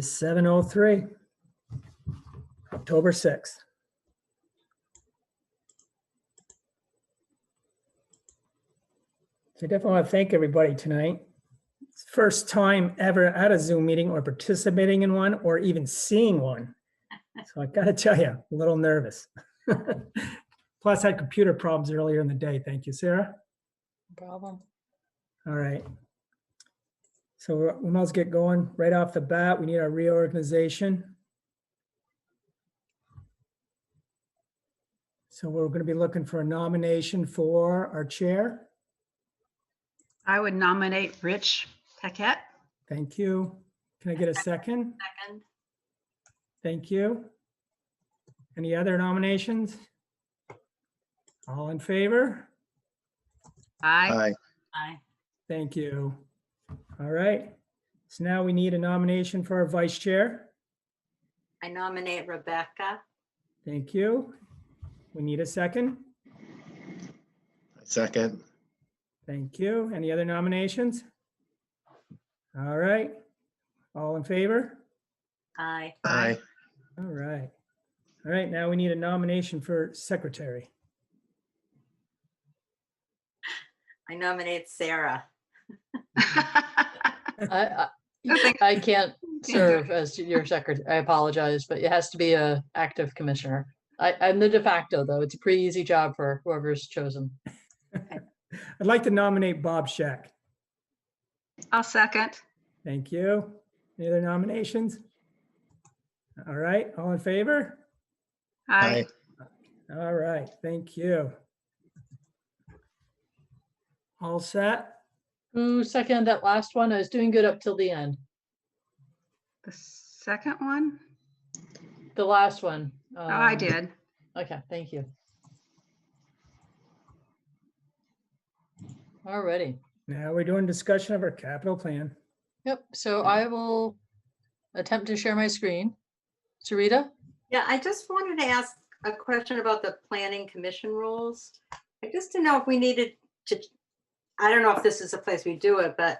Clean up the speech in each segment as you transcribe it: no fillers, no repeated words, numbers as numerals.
is 7:03, October 6th. So I definitely want to thank everybody tonight. It's the first time ever at a Zoom meeting or participating in one or even seeing one. So I got to tell you, a little nervous. Plus had computer problems earlier in the day. Thank you, Sarah. No problem. All right. So we might as well get going right off the bat. We need our reorganization. So we're going to be looking for a nomination for our chair. I would nominate Rich Paquette. Thank you. Can I get a second? Second. Thank you. Any other nominations? All in favor? Aye. Aye. Thank you. All right. So now we need a nomination for our vice chair. I nominate Rebecca. Thank you. We need a second. Second. Thank you. Any other nominations? All right. All in favor? Aye. Aye. All right. All right. Now we need a nomination for secretary. I nominate Sarah. I I can't do serve as your secretary. I apologize, but it has to be a active commissioner. I'm the de facto, though. It's a pretty easy job for whoever's chosen. I'd like to nominate Bob Scheck. I'll second. Thank you. Any other nominations? All right. All in favor? Aye. All right. Thank you. All set? Who seconded that last one? I was doing good up till the end. The second one? The last one. Oh, I did. Okay, thank you. Alrighty. Now we're doing discussion of our capital plan. Yep, so I will attempt to share my screen. Sarita? Yeah, I just wanted to ask a question about the planning commission rules. I just didn't know if we needed to, I don't know if this is the place we do it, but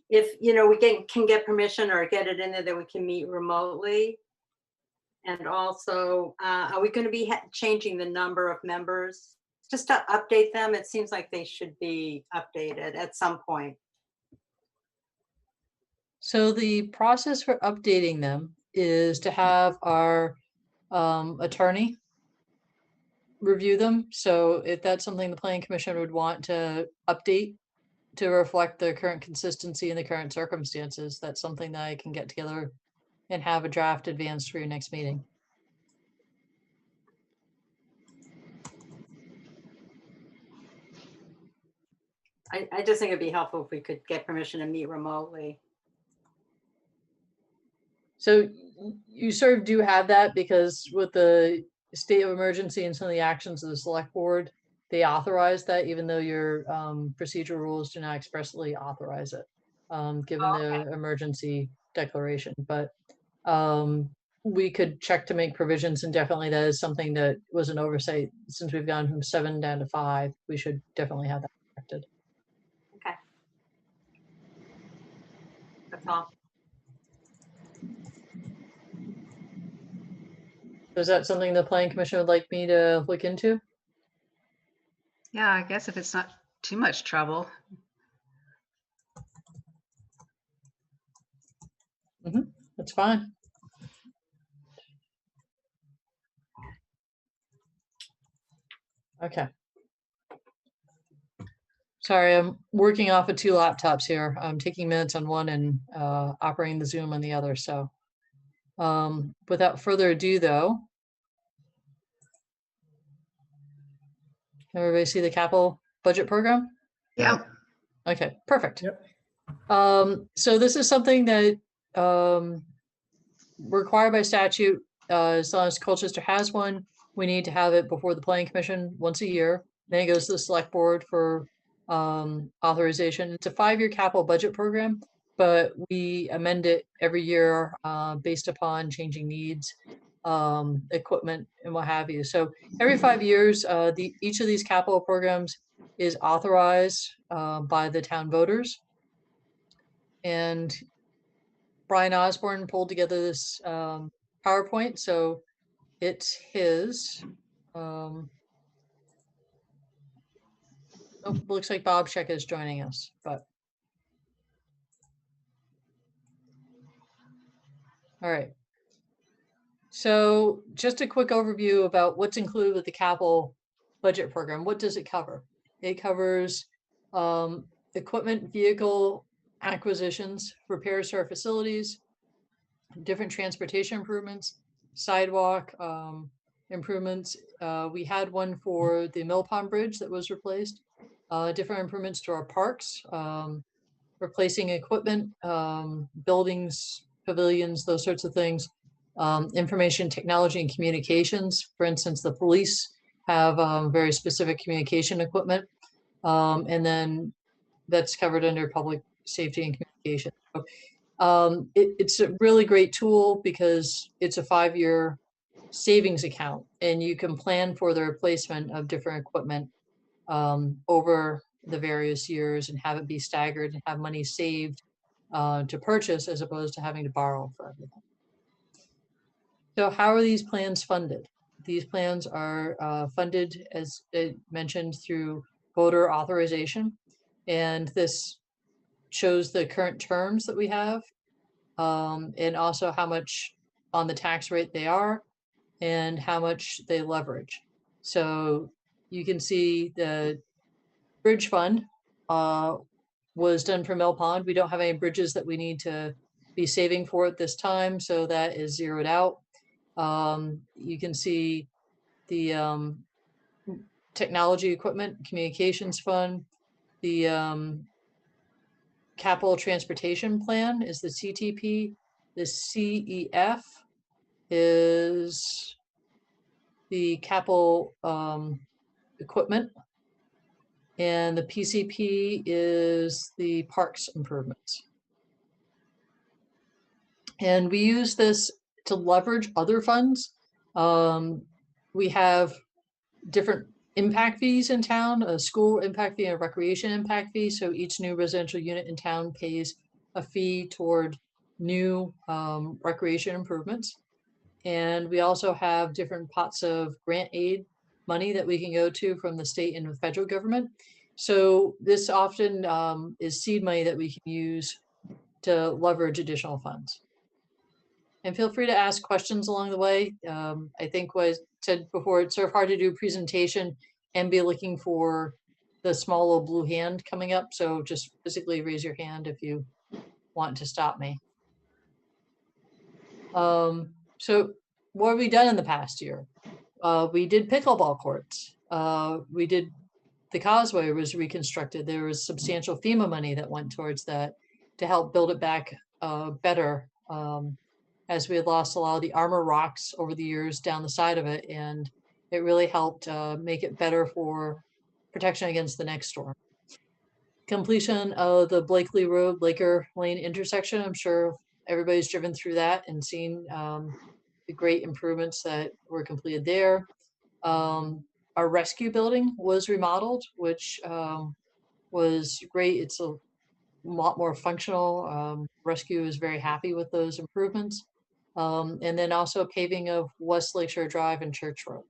if, we can get permission or get it in there that we can meet remotely. And also, are we going to be changing the number of members? Just to update them, it seems like they should be updated at some point. So the process for updating them is to have our attorney review them. So if that's something the planning commission would want to update to reflect the current consistency in the current circumstances, that's something that I can get together and have a draft advanced for your next meeting. I just think it'd be helpful if we could get permission to meet remotely. So you sort of do have that because with the state of emergency and some of the actions of the select board, they authorize that even though your procedural rules do not expressly authorize it, given the emergency declaration. But we could check to make provisions, and definitely that is something that was an oversight. Since we've gone from 7 down to 5, we should definitely have that corrected. Okay. That's all. Is that something the planning commission would like me to look into? Yeah, I guess if it's not too much trouble. That's fine. Okay. Sorry, I'm working off of 2 laptops here. I'm taking minutes on one and operating the Zoom on the other. So without further ado, though, can everybody see the capital budget program? Yeah. Okay, perfect. Yep. So this is something that required by statute, as long as Colchester has one, we need to have it before the planning commission once a year. Then it goes to the select board for authorization. It's a 5-year capital budget program, but we amend it every year based upon changing needs, equipment, and what have you. So every 5 years, each of these capital programs is authorized by the town voters. And Brian Osborne pulled together this PowerPoint, so it's his. Oh, looks like Bob Scheck is joining us, but. All right. So just a quick overview about what's included with the capital budget program. What does it cover? It covers equipment, vehicle acquisitions, repairs to our facilities, different transportation improvements, sidewalk improvements. We had one for the Mill Pond Bridge that was replaced, different improvements to our parks, replacing equipment, buildings, pavilions, those sorts of things. Information technology and communications. For instance, the police have very specific communication equipment. And then that's covered under public safety and communication. So, it's a really great tool because it's a 5-year savings account and you can plan for the replacement of different equipment over the various years and have it be staggered and have money saved to purchase as opposed to having to borrow for everything. So how are these plans funded? These plans are funded, as I mentioned, through voter authorization. And this shows the current terms that we have and also how much on the tax rate they are and how much they leverage. So you can see the bridge fund was done for Mill Pond. We don't have any bridges that we need to be saving for at this time, so that is zeroed out. You can see the technology equipment, communications fund, the capital transportation plan is the CTP, the CEF is the capital equipment, and the PCP is the parks improvements. And we use this to leverage other funds. We have different impact fees in town, a school impact fee and a recreation impact fee. So each new residential unit in town pays a fee toward new recreation improvements. And we also have different pots of grant aid money that we can go to from the state and the federal government. So this often is seed money that we can use to leverage additional funds. And feel free to ask questions along the way. I think what I said before, it's sort of hard to do a presentation and be looking for the small little blue hand coming up. So just physically raise your hand if you want to stop me. So what have we done in the past year? We did pickleball courts. We did the causeway was reconstructed. There was substantial FEMA money that went towards that to help build it back better. As we had lost a lot of the armor rocks over the years down the side of it, and it really helped make it better for protection against the next storm. Completion of the Blakely Road, Laker Lane intersection. I'm sure everybody's driven through that and seen the great improvements that were completed there. Our rescue building was remodeled, which was great. It's a lot more functional. Rescue is very happy with those improvements. And then also paving of West Lakeshore Drive and Church Road.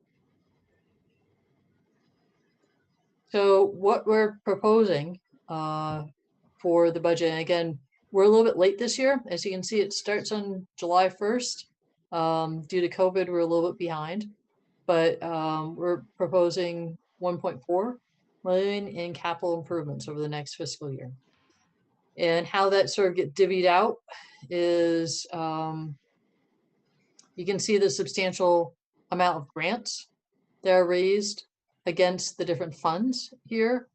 So what we're proposing for the budget, and again, we're a little bit late this year. As you can see, it starts on July 1st. Due to COVID, we're a little bit behind, but we're proposing 1.4 million in capital improvements over the next fiscal year. And how that sort of get divvied out is you can see the substantial amount of grants that are raised against the different funds here.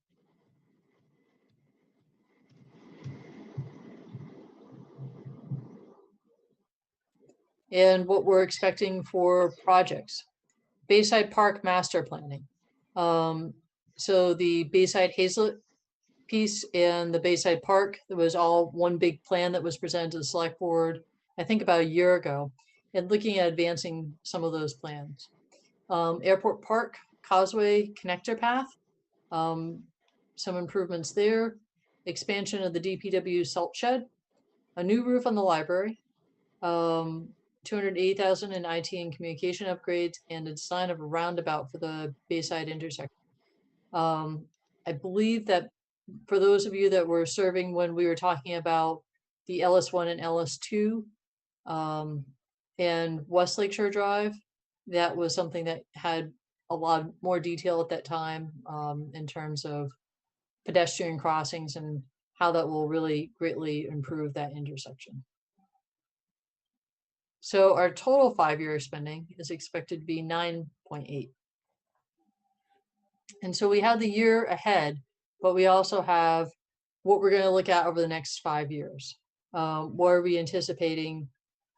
And what we're expecting for projects. Bayside Park master planning. So the Bayside Hazlet piece and the Bayside Park, there was all one big plan that was presented to the select board, I think about a year ago, and looking at advancing some of those plans. Airport Park, Causeway Connector Path, some improvements there. Expansion of the DPW salt shed, a new roof on the library, 280,000 in IT and communication upgrades, and a design of a roundabout for the Bayside intersection. I believe that for those of you that were serving when we were talking about the LS1 and LS2 and West Lakeshore Drive, that was something that had a lot more detail at that time in terms of pedestrian crossings and how that will really greatly improve that intersection. So our total 5-year spending is expected to be 9.8. And so we have the year ahead, but we also have what we're going to look at over the next 5 years. What are we anticipating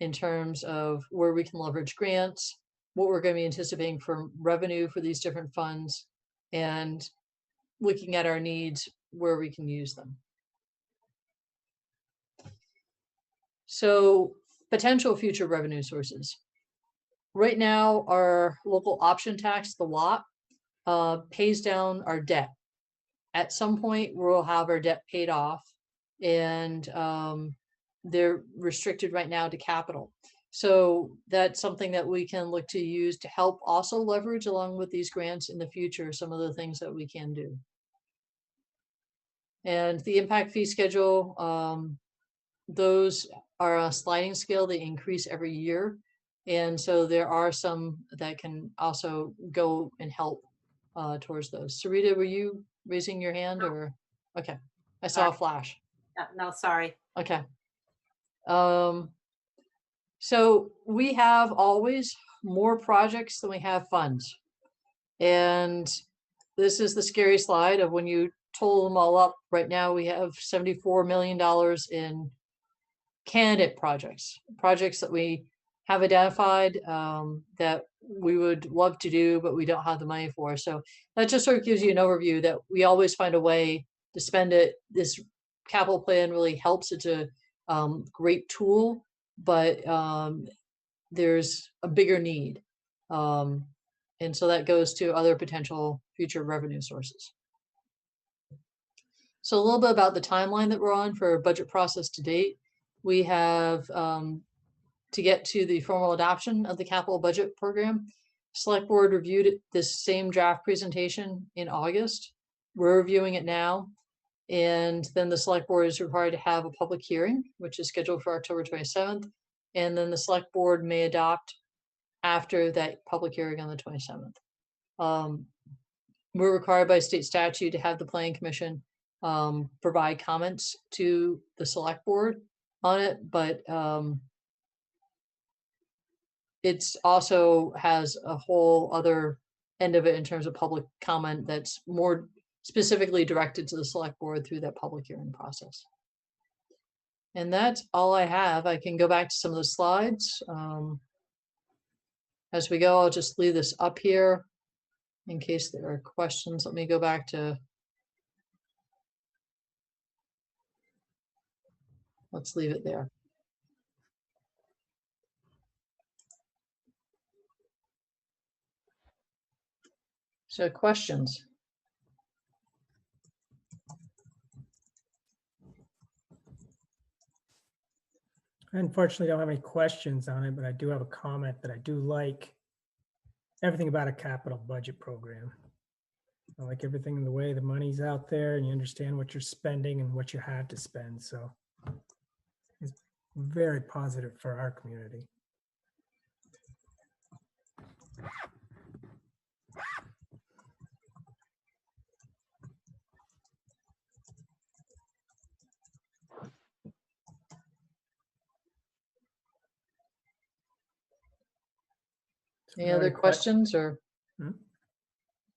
in terms of where we can leverage grants, what we're going to be anticipating for revenue for these different funds, and looking at our needs where we can use them. So potential future revenue sources. Right now, our local option tax, the lot, pays down our debt. At some point, we'll have our debt paid off, and they're restricted right now to capital. So that's something that we can look to use to help also leverage along with these grants in the future, some of the things that we can do. And the impact fee schedule, those are a sliding scale. They increase every year. And so there are some that can also go and help towards those. Sarita, were you raising your hand or? Okay, I saw a flash. No, sorry. Okay. So we have always more projects than we have funds. And this is the scary slide of when you total them all up. Right now we have $74 million in candidate projects that we have identified that we would love to do, but we don't have the money for. So that just sort of gives you an overview that we always find a way to spend it. This capital plan really helps. It's a great tool, but there's a bigger need. And so that goes to other potential future revenue sources. So a little bit about the timeline that we're on for budget process to date. We have to get to the formal adoption of the capital budget program. Select Board reviewed this same draft presentation in August. We're reviewing it now. And then the Select Board is required to have a public hearing, which is scheduled for October 27th. And then the Select Board may adopt after that public hearing on the 27th. We're required by state statute to have the Planning Commission provide comments to the Select Board on it, but it's also has a whole other end of it in terms of public comment that's more specifically directed to the Select Board through that public hearing process. And that's all I have. I can go back to some of the slides. As we go, I'll just leave this up here in case there are questions. Let me go back to, let's leave it there. So questions? I unfortunately don't have any questions on it, but I do have a comment that I do like everything about a capital budget program. I like everything in the way the money's out there and you understand what you're spending and what you have to spend. So it's very positive for our community. Any other questions or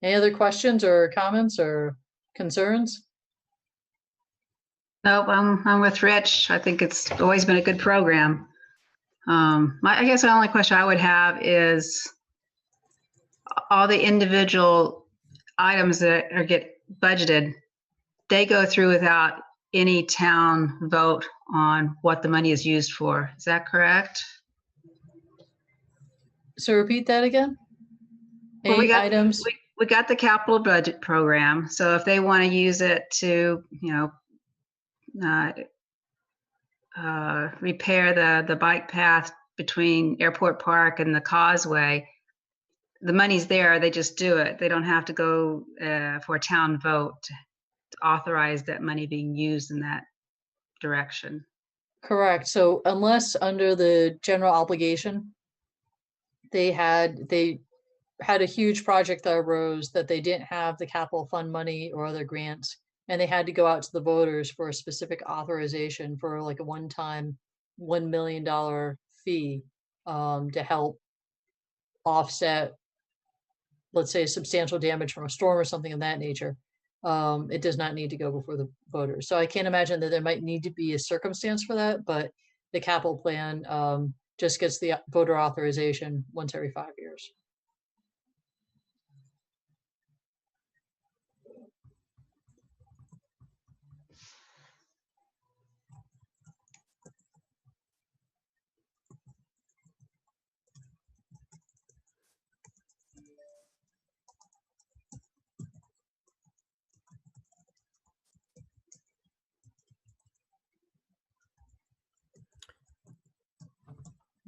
any other questions or comments or concerns? Nope, I'm with Rich. I think it's always been a good program. I guess the only question I would have is all the individual items that get budgeted, they go through without any town vote on what the money is used for. Is that correct? So repeat that again. Well, we got the capital budget program. So if they want to use it to, repair the bike path between Airport Park and the Causeway, the money's there, they just do it. They don't have to go for a town vote to authorize that money being used in that direction. Correct. So unless under the general obligation, they had a huge project that arose that they didn't have the capital fund money or other grants, and they had to go out to the voters for a specific authorization for like a one-time $1 million fee to help offset, let's say, substantial damage from a storm or something of that nature. It does not need to go before the voters. So I can't imagine that there might need to be a circumstance for that, but the capital plan just gets the voter authorization once every 5 years.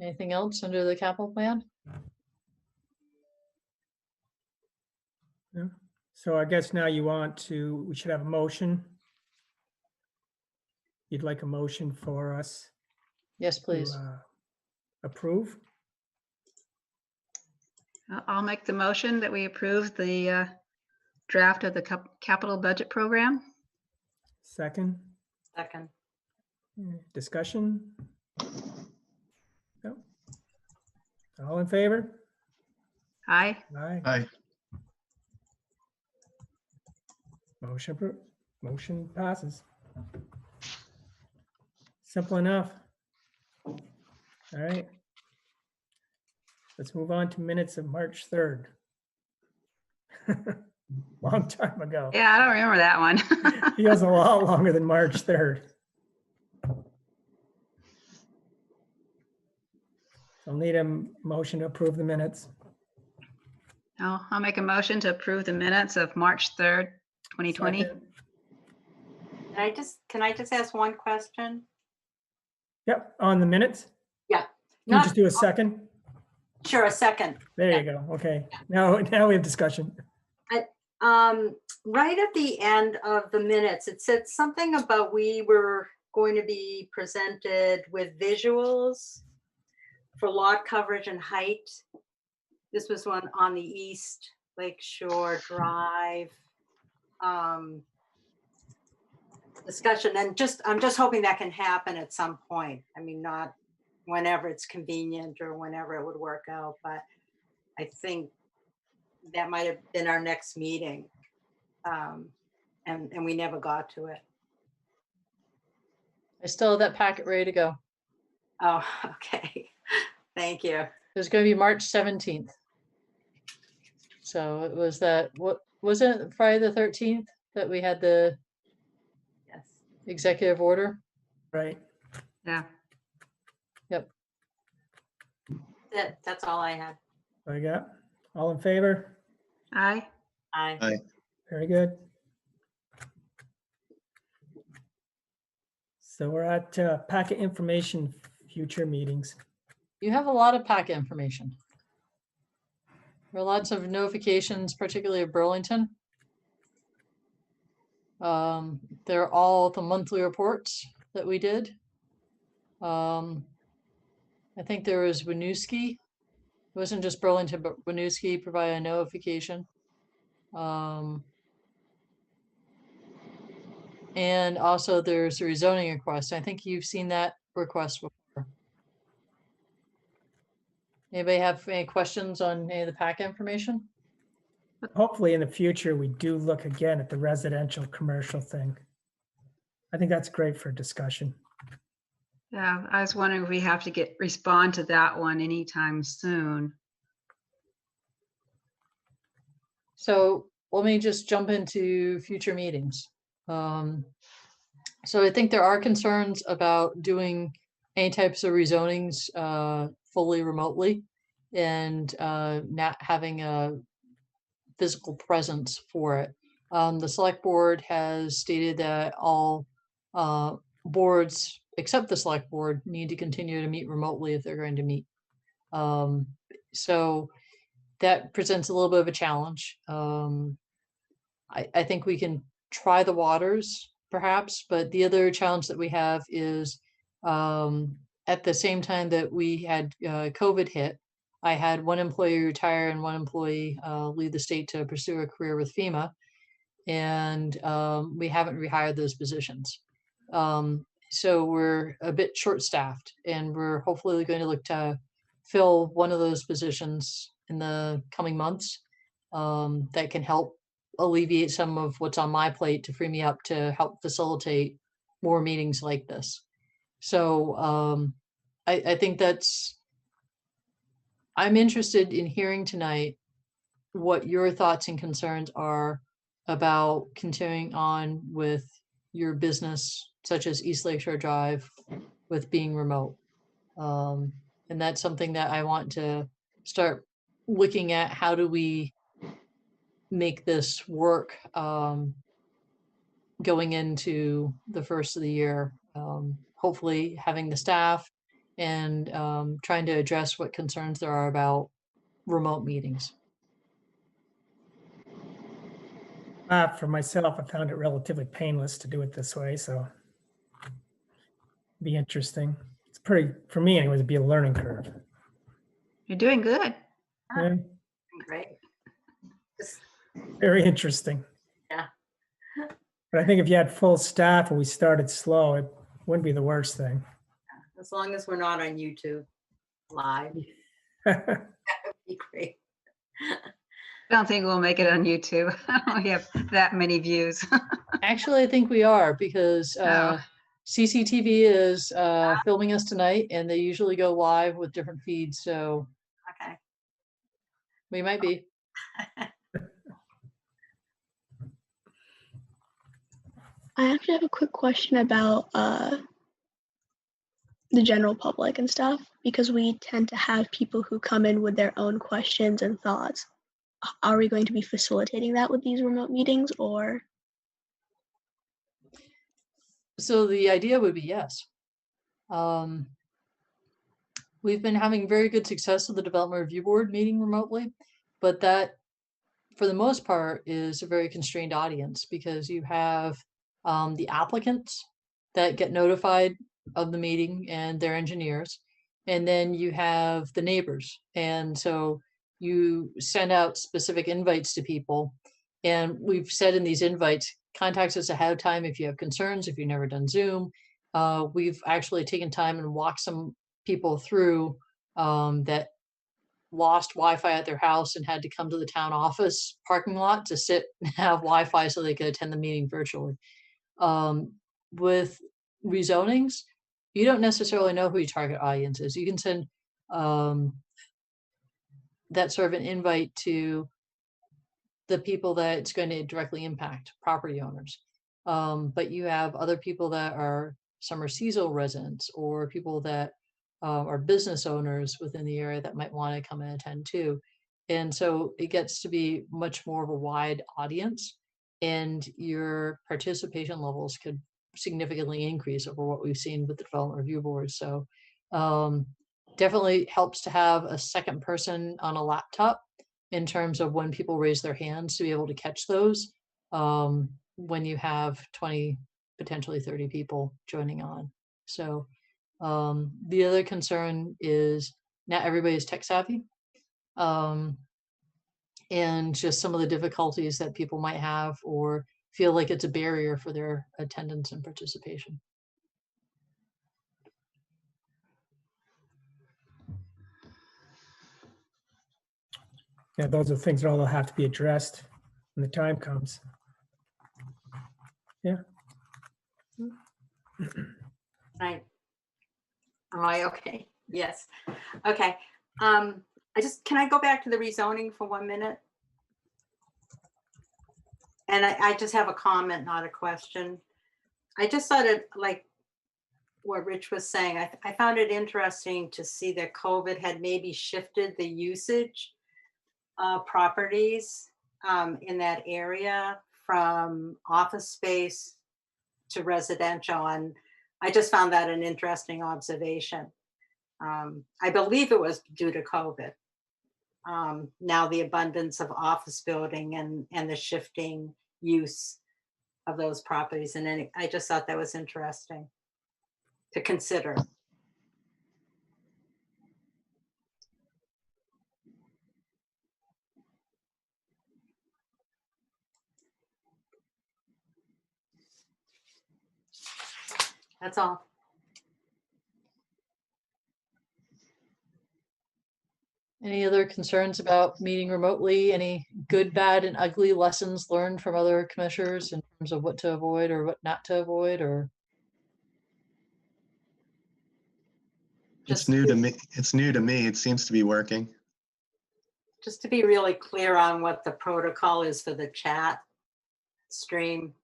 Anything else under the capital plan? Yeah. So I guess now we should have a motion. You'd like a motion for us Yes, to please. approve? I'll make the motion that we approve the draft of the capital budget program. Second? Second. Discussion? No? All in favor? Aye. Aye. Aye. Motion passes. Simple enough. All right. Let's move on to minutes of March 3rd. Long time ago. Yeah, I don't remember that one. Feels a lot longer than March 3rd. I'll need a motion to approve the minutes. I'll make a motion to approve the minutes of March 3rd, 2020. Second. Can I just ask one question? Yep, on the minutes. Yeah. You Not, just do a second. sure, a second. There Yeah. you go. Okay. Now we have discussion. Right at the end of the minutes, it said something about we were going to be presented with visuals for lot coverage and height. This was one on the East Lake Shore Drive discussion, and I'm just hoping that can happen at some point. I mean, not whenever it's convenient or whenever it would work out, but I think that might have been our next meeting. And we never got to it. I still have that packet ready to go. Oh, okay. Thank you. There's going to be March 17th. So it was that, what was it, Friday the 13th that we had the Yes. executive order? Right. Yeah. That's all I had. What I got? All in favor? Aye. Aye. Very good. So we're at packet information, future meetings. You have a lot of packet information. There are lots of notifications, particularly of Burlington. They're all the monthly reports that we did. I think there was Winooski. It wasn't just Burlington, but Winooski provided a notification. And also there's a rezoning request. I think you've seen that request before. Anybody have any questions on any of the packet information? Hopefully in the future, we do look again at the residential commercial thing. I think that's great for discussion. Yeah, I was wondering if we have to respond to that one anytime soon. So let me just jump into future meetings. So I think there are concerns about doing any types of rezonings fully remotely and not having a physical presence for it. The select board has stated that all boards, except the select board, need to continue to meet remotely if they're going to meet. So that presents a little bit of a challenge. I think we can try the waters perhaps, but the other challenge that we have is at the same time that we had COVID hit, I had one employee retire and one employee leave the state to pursue a career with FEMA, and we haven't rehired those positions. So we're a bit short-staffed, and we're hopefully going to look to fill one of those positions in the coming months that can help alleviate some of what's on my plate to free me up to help facilitate more meetings like this. So I think I'm interested in hearing tonight what your thoughts and concerns are about continuing on with your business, such as East Lakeshore Drive, with being remote. And that's something that I want to start looking at. How do we make this work going into the first of the year? Hopefully having the staff and trying to address what concerns there are about remote meetings. For myself, I found it relatively painless to do it this way, so be interesting. It's pretty, for me anyways, it'd be a learning curve. You're doing good. Yeah, Great. Just- very interesting. Yeah. But I think if you had full staff and we started slow, it wouldn't be the worst thing. As long as we're not on YouTube live, that would be great. I don't think we'll make it on YouTube. I don't have that many views. Actually, I think we are, because Oh. CCTV is filming us tonight, and they usually go live with different feeds, so Okay. we might be. I actually have a quick question about the general public and stuff, because we tend to have people who come in with their own questions and thoughts. Are we going to be facilitating that with these remote meetings, or? So the idea would be yes. We've been having very good success with the Development Review Board meeting remotely, but that, for the most part, is a very constrained audience, because you have the applicants that get notified of the meeting and their engineers, and then you have the neighbors. And so you send out specific invites to people, and we've said in these invites, contact us ahead of time if you have concerns, if you've never done Zoom. We've actually taken time and walked some people through that lost Wi-Fi at their house and had to come to the town office parking lot to sit and have Wi-Fi so they could attend the meeting virtually. With rezonings, you don't necessarily know who your target audience is. You can send that sort of an invite to the people that it's going to directly impact, property owners. But you have other people that are summer seasonal residents, or people that are business owners within the area that might want to come and attend too. And so it gets to be much more of a wide audience, and your participation levels could significantly increase over what we've seen with the Development Review Board. So definitely helps to have a second person on a laptop in terms of when people raise their hands, to be able to catch those when you have 20, potentially 30 people joining on. So the other concern is not everybody's tech savvy, and just some of the difficulties that people might have or feel like it's a barrier for their attendance and participation. Yeah, those are things that all have to be addressed when the time comes. Yeah. Right. Am I okay? Yes. Okay. Can I go back to the rezoning for 1 minute? And I just have a comment, not a question. I just thought it, like what Rich was saying, I found it interesting to see that COVID had maybe shifted the usage of properties in that area from office space to residential. And I just found that an interesting observation. I believe it was due to COVID. Now the abundance of office building and the shifting use of those properties. And then I just thought that was interesting to consider. That's all. Any other concerns about meeting remotely? Any good, bad, and ugly lessons learned from other commissioners in terms of what to avoid or what not to avoid, or? It's new to me. It's new to me. It seems to be working. Just to be really clear on what the protocol is for the chat stream.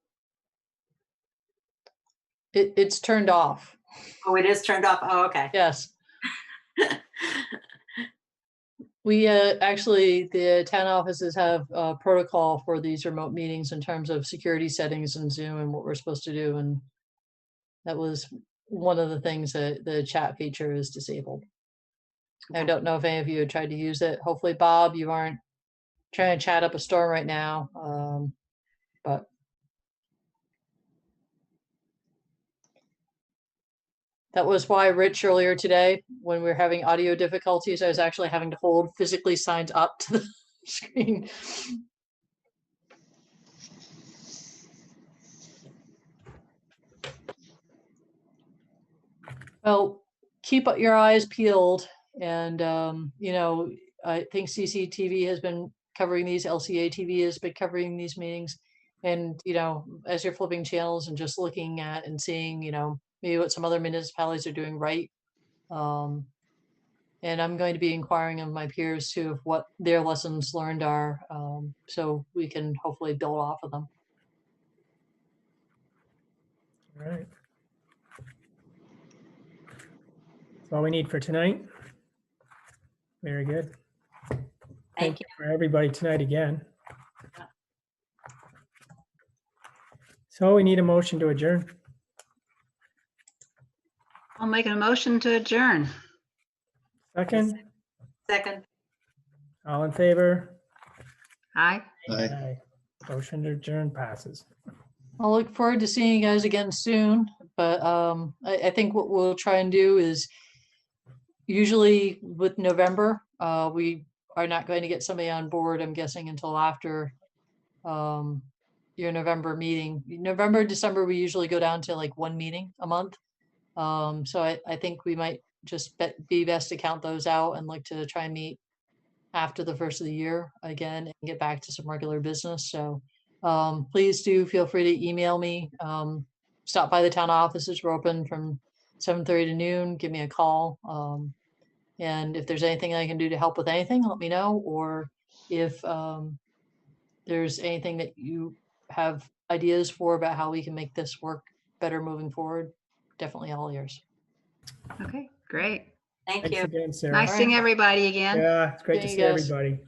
It's turned off. Oh, it is turned off. Oh, okay. Yes. We actually, the town offices have a protocol for these remote meetings in terms of security settings in Zoom and what we're supposed to do. And that was one of the things that the chat feature is disabled. I don't know if any of you had tried to use it. Hopefully, Bob, you aren't trying to chat up a storm right now. But that was why Rich earlier today, when we were having audio difficulties, I was actually having to hold physically signs up to the screen. Well, keep your eyes peeled. And, you know, I think CCTV has been covering these, LCA TV has been covering these meetings. And, you know, as you're flipping channels and just looking at and seeing, you know, maybe what some other municipalities are doing right. And I'm going to be inquiring of my peers too, of what their lessons learned are, so we can hopefully build off of them. All right. That's all we need for tonight. Very good. Thank you. For everybody tonight again. So we need a motion to adjourn. I'll make a motion to adjourn. Second, Second. all in favor? Aye. Aye. Aye. Motion to adjourn passes. I'll look forward to seeing you guys again soon, but I think what we'll try and do is usually with November, we are not going to get somebody on board, I'm guessing, until after your November meeting. November, December, we usually go down to like one meeting a month. So I think we might just be best to count those out and like to try and meet after the first of the year again and get back to some regular business. So please do feel free to email me. Stop by the town offices. We're open from 7:30 to noon. Give me a call. And if there's anything I can do to help with anything, let me know. Or if there's anything that you have ideas for about how we can make this work better moving forward, definitely all ears. Okay, great. Thank Thanks you. again, Sarah. Nice seeing everybody again. Yeah, it's great to Seeing see you guys. everybody.